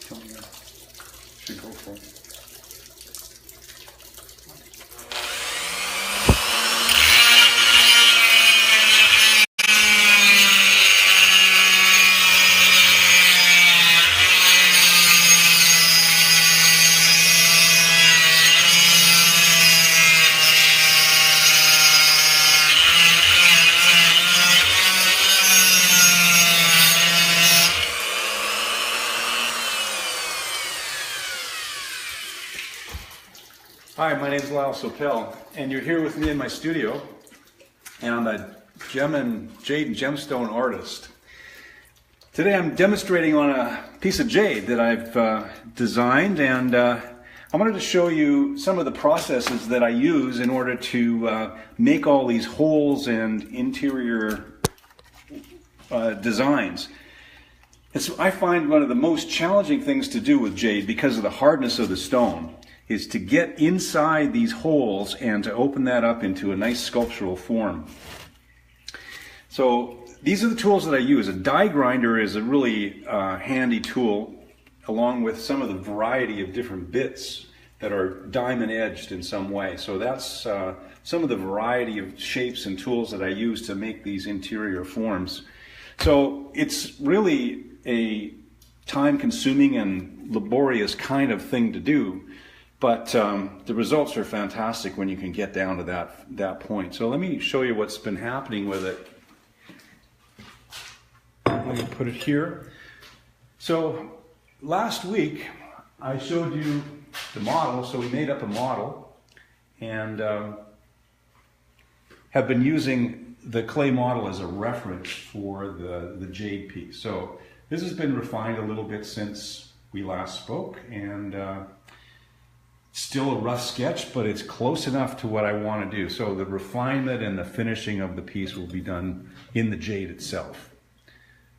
Tell me that. Should go for it. Hi, my name is Lyle Sopel, and you're here with me in my studio, and I'm a jade and gemstone artist. Today I'm demonstrating on a piece of jade that I've designed, and I wanted to show you some of the processes that I use in order to make all these holes and interior designs. I find one of the most challenging things to do with jade, because of the hardness of the stone, is to get inside these holes and to open that up into a nice sculptural form. So these are the tools that I use. A die grinder is a really handy tool, along with some of the variety of different bits that are diamond edged in some way. So that's some of the variety of shapes and tools that I use to make these interior forms. So it's really a time-consuming and laborious kind of thing to do. But the results are fantastic when you can get down to that point. So let me show you what's been happening with it. Let me put it here. So last week I showed you the model. So we made up a model and have been using the clay model as a reference for the jade piece. So this has been refined a little bit since we last spoke, and still a rough sketch, but it's close enough to what I want to do. So the refinement and the finishing of the piece will be done in the jade itself.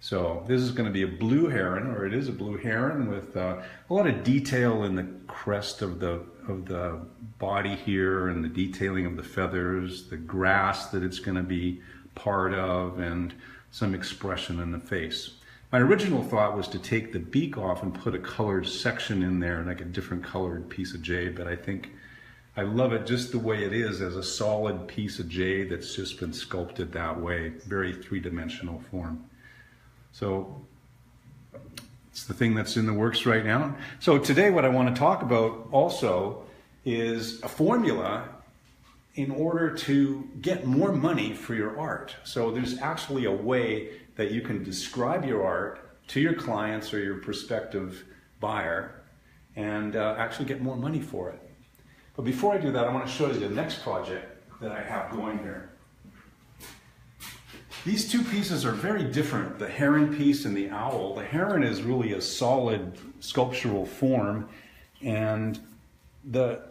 So this is going to be a blue heron, or it is a blue heron, with a lot of detail in the crest of the body here, and the detailing of the feathers, the grass that it's going to be part of, and some expression in the face. My original thought was to take the beak off and put a colored section in there, like a different colored piece of jade, but I think I love it just the way it is, as a solid piece of jade that's just been sculpted that way, very three-dimensional form. So it's the thing that's in the works right now. So today what I want to talk about also is a formula in order to get more money for your art. So there's actually a way that you can describe your art to your clients or your prospective buyer and actually get more money for it. But before I do that, I want to show you the next project that I have going here. These two pieces are very different, the heron piece and the owl. The heron is really a solid sculptural form, and the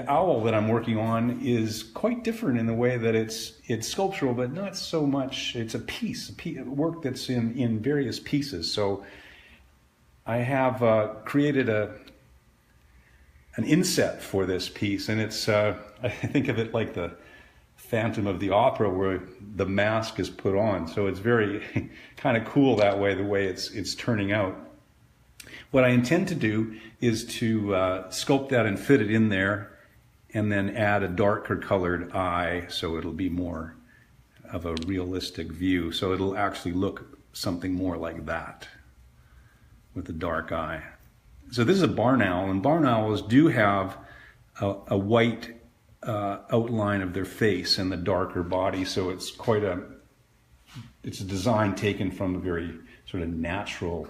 owl that I'm working on is quite different in the way that it's sculptural, but not so much. It's a piece, work that's in various pieces. So I have created an inset for this piece, and it's I think of it like the Phantom of the Opera, where the mask is put on. So it's very kind of cool that way, the way it's turning out. What I intend to do is to sculpt that and fit it in there, and then add a darker colored eye, so it'll be more of a realistic view. So it'll actually look something more like that, with a dark eye. So this is a barn owl, and barn owls do have a white outline of their face and the darker body, so it's it's a design taken from a very sort of natural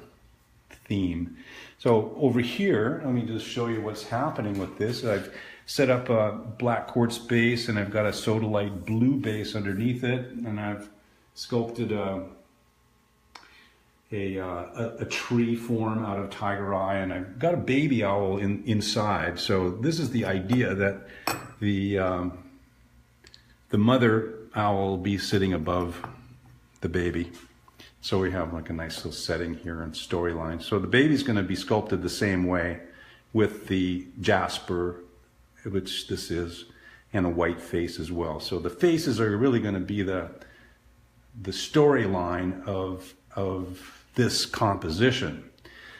theme. So over here, let me just show you what's happening with this. I've set up a black quartz base, and I've got a sodalite blue base underneath it, and I've sculpted a tree form out of tiger eye, and I've got a baby owl inside. So this is the idea, that the mother owl will be sitting above the baby. So we have like a nice little setting here and storyline. So the baby's going to be sculpted the same way, with the jasper, which this is, and a white face as well. So the faces are really going to be the storyline of this composition.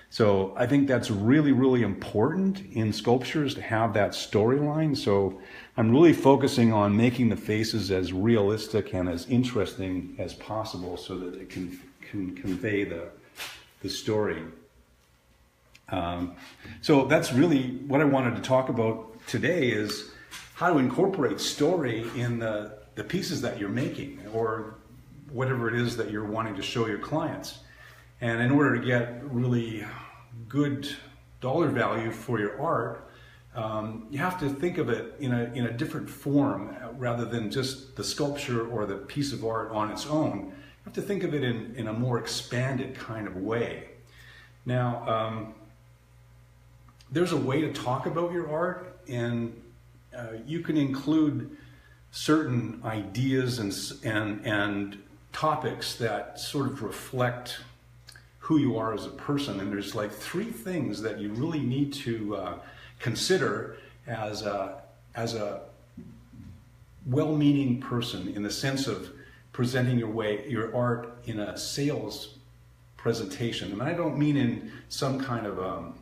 So I think that's really, really important in sculptures to have that storyline. So I'm really focusing on making the faces as realistic and as interesting as possible so that it can convey the story. So that's really what I wanted to talk about today, is how to incorporate story in the pieces that you're making, or whatever it is that you're wanting to show your clients. And in order to get really good dollar value for your art, you have to think of it in a different form rather than just the sculpture or the piece of art on its own. You have to think of it in a more expanded kind of way. Now, there's a way to talk about your art, and you can include certain ideas and topics that sort of reflect who you are as a person. And there's like 3 things that you really need to consider as a well-meaning person, in the sense of presenting your art in a sales presentation. And I don't mean in some kind of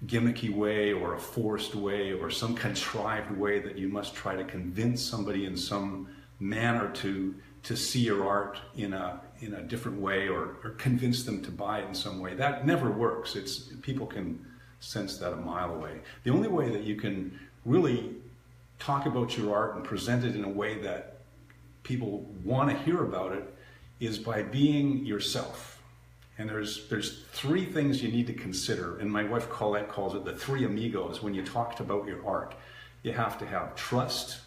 gimmicky way or a forced way or some contrived way that you must try to convince somebody in some manner to see your art in a different way, or convince them to buy it in some way. That never works. People can sense that a mile away. The only way that you can really talk about your art and present it in a way that people want to hear about it is by being yourself. And there's 3 things you need to consider, and my wife Colette calls it the 3 amigos when you talk about your art. You have to have trust,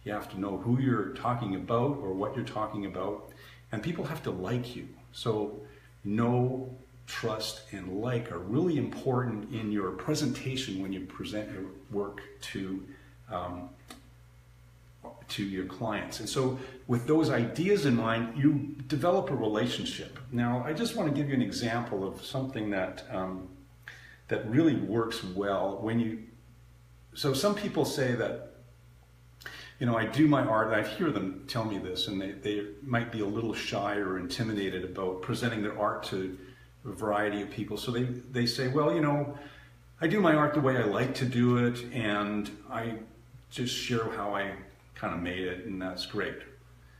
you have to know who you're talking about or what you're talking about, and people have to like you. So know, trust, and like are really important in your presentation when you present your work to your clients. And so with those ideas in mind, you develop a relationship. Now, I just want to give you an example of something that that really works well so some people say that, I do my art, and I hear them tell me this, and they might be a little shy or intimidated about presenting their art to a variety of people. So they say, well, I do my art the way I like to do it, and I just share how I kind of made it, and that's great.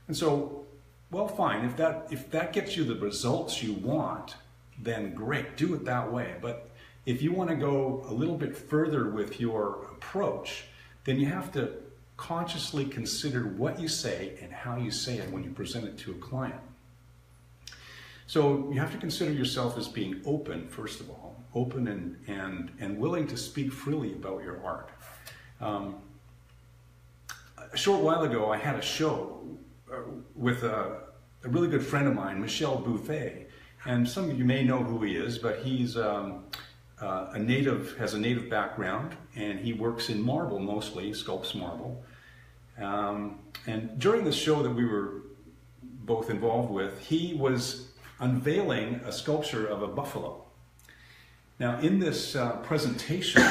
And so, well, fine, if that gets you the results you want, then great, do it that way. But if you want to go a little bit further with your approach, then you have to consciously consider what you say and how you say it when you present it to a client. So you have to consider yourself as being open, first of all, open and willing to speak freely about your art. A short while ago, I had a show with a really good friend of mine, Michel Buffet, and some of you may know who he is, but he's has a native background, and he works in marble mostly, sculpts marble. And during the show that we were both involved with, he was unveiling a sculpture of a buffalo. Now, in this presentation,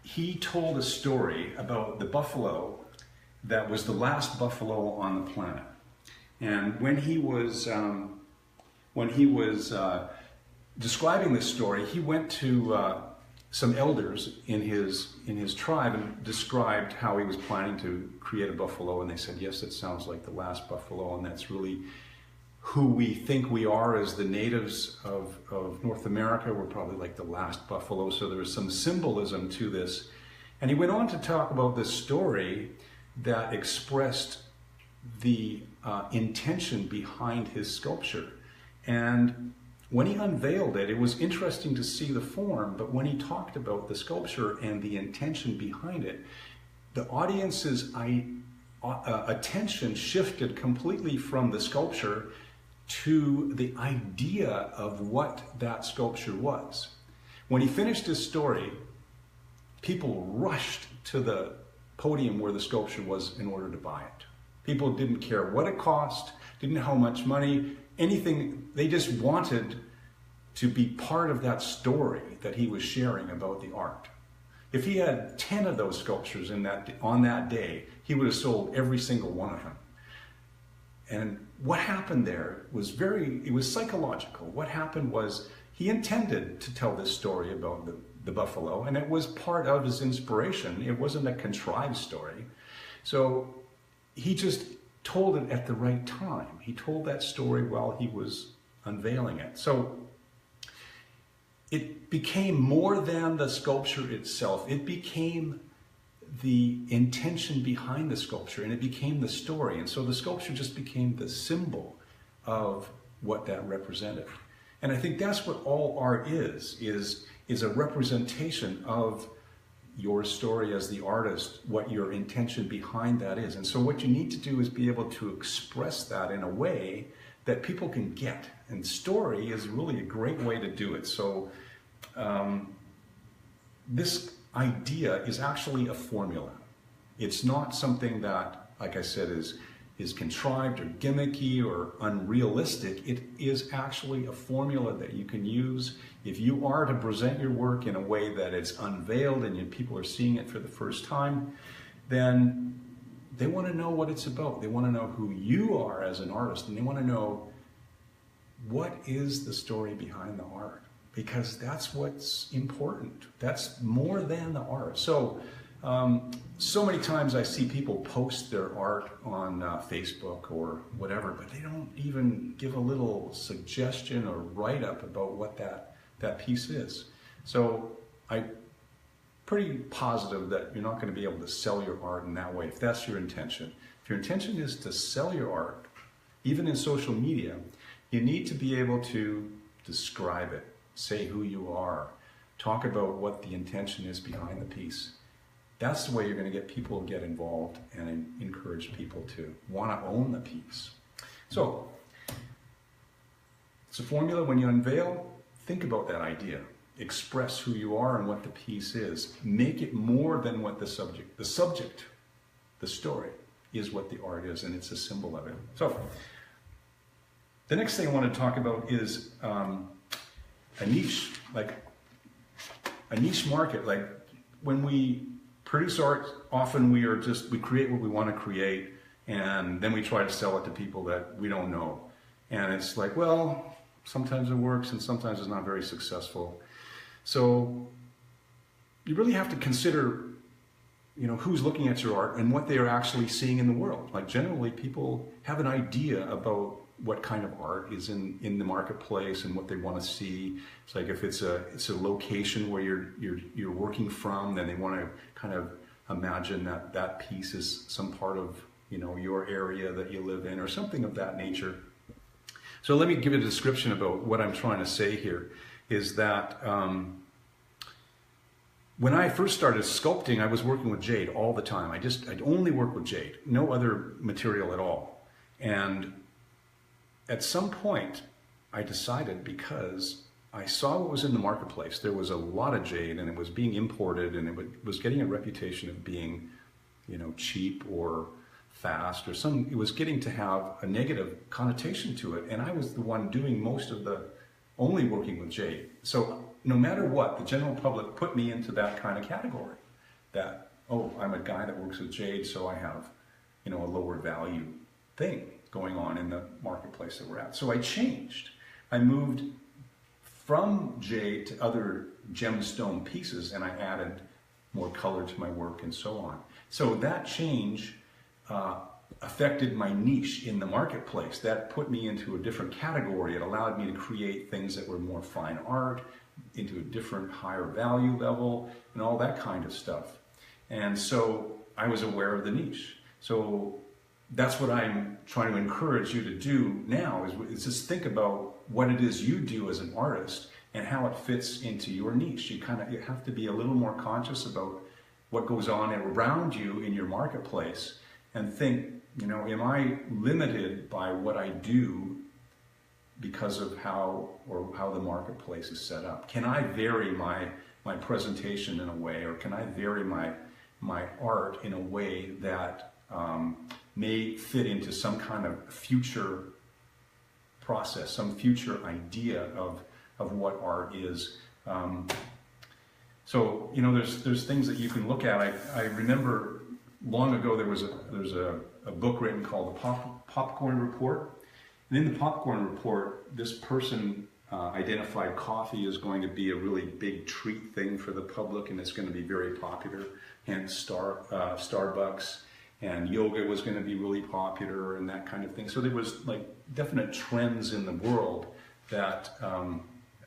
he told a story about the buffalo that was the last buffalo on the planet. And when he was describing this story, he went to some elders in his tribe and described how he was planning to create a buffalo. And they said, yes, it sounds like the last buffalo, and that's really who we think we are as the natives of North America. We're probably like the last buffalo, so there was some symbolism to this. And he went on to talk about this story that expressed the intention behind his sculpture. And when he unveiled it, it was interesting to see the form, but when he talked about the sculpture and the intention behind it, the audience's attention shifted completely from the sculpture to the idea of what that sculpture was. When he finished his story, people rushed to the podium where the sculpture was in order to buy it. People didn't care what it cost, didn't know how much money, anything. They just wanted to be part of that story that he was sharing about the art. If he had 10 of those sculptures on that day, he would have sold every single one of them. And what happened there was it was psychological. What happened was he intended to tell this story about the buffalo, and it was part of his inspiration. It wasn't a contrived story. So he just told it at the right time. He told that story while he was unveiling it. So it became more than the sculpture itself. It became the intention behind the sculpture, and it became the story. And so the sculpture just became the symbol of what that represented. And I think that's what all art is a representation of your story as the artist, what your intention behind that is. And so what you need to do is be able to express that in a way that people can get. And story is really a great way to do it. So this idea is actually a formula. It's not something that, like I said, is contrived or gimmicky or unrealistic. It is actually a formula that you can use if you are to present your work in a way that it's unveiled and people are seeing it for the first time. Then they want to know what it's about. They want to know who you are as an artist, and they want to know what is the story behind the art, because that's what's important. That's more than the art. So so many times I see people post their art on Facebook or whatever, but they don't even give a little suggestion or write-up about what that piece is. So I'm pretty positive that you're not going to be able to sell your art in that way, if that's your intention. If your intention is to sell your art, even in social media, you need to be able to describe it, say who you are, talk about what the intention is behind the piece. That's the way you're going to get people to get involved and encourage people to want to own the piece. So it's a formula. When you unveil, think about that idea. Express who you are and what the piece is. Make it more than what the subject, the story, is what the art is, and it's a symbol of it. So the next thing I want to talk about is a niche, like a niche market. Like when we produce art, often we create what we want to create, and then we try to sell it to people that we don't know. And it's like, well, sometimes it works and sometimes it's not very successful. So you really have to consider, who's looking at your art and what they are actually seeing in the world. Like generally people have an idea about what kind of art is in the marketplace and what they want to see. It's like if it's a location where you're working from, then they want to kind of imagine that piece is some part of your area that you live in or something of that nature. So let me give you a description about what I'm trying to say here. Is that when I first started sculpting, I was working with jade all the time. I'd only work with jade, no other material at all. And at some point, I decided, because I saw what was in the marketplace, there was a lot of jade and it was being imported, and it was getting a reputation of being, cheap or fast or it was getting to have a negative connotation to it. And I was the one doing most of the only working with jade. So no matter what, the general public put me into that kind of category. That, oh, I'm a guy that works with jade, so I have, a lower value thing going on in the marketplace that we're at. So I changed. I moved from jade to other gemstone pieces, and I added more color to my work and so on. So that change affected my niche in the marketplace. That put me into a different category. It allowed me to create things that were more fine art, into a different higher value level, and all that kind of stuff. And so I was aware of the niche. So that's what I'm trying to encourage you to do now, is just think about what it is you do as an artist and how it fits into your niche. You have to be a little more conscious about what goes on around you in your marketplace and think, am I limited by what I do because of how the marketplace is set up? Can I vary my presentation in a way, or can I vary my art in a way that may fit into some kind of future process, some future idea of what art is? So there's things that you can look at. I remember long ago there was a book written called The Popcorn Report. And in the Popcorn Report, this person identified coffee is going to be a really big treat thing for the public, and it's going to be very popular. Hence, Starbucks, and yoga was going to be really popular, and that kind of thing. So there was like definite trends in the world that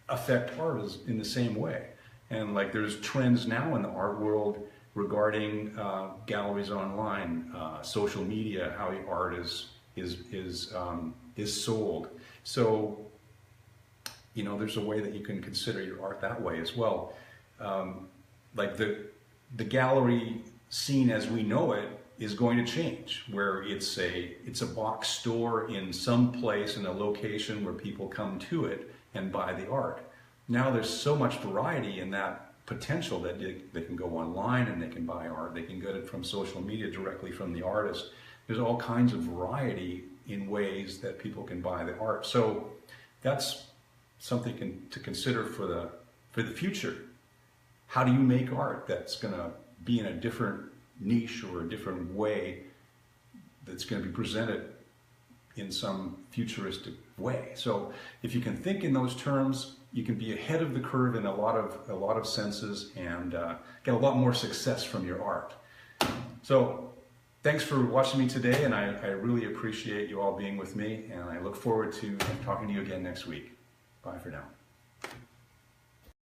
affect art in the same way. And like there's trends now in the art world regarding galleries online, social media, how art is sold. So, you know, there's a way that you can consider your art that way as well. Like the gallery scene as we know it is going to change, where it's a box store in some place in a location where people come to it and buy the art. Now there's so much variety in that potential that they can go online and they can buy art. They can get it from social media directly from the artist. There's all kinds of variety in ways that people can buy the art. So that's something to consider for the future. How do you make art that's going to be in a different niche or a different way that's going to be presented in some futuristic way? So if you can think in those terms, you can be ahead of the curve in a lot of senses and get a lot more success from your art. So thanks for watching me today, and I really appreciate you all being with me, and I look forward to talking to you again next week. Bye for now.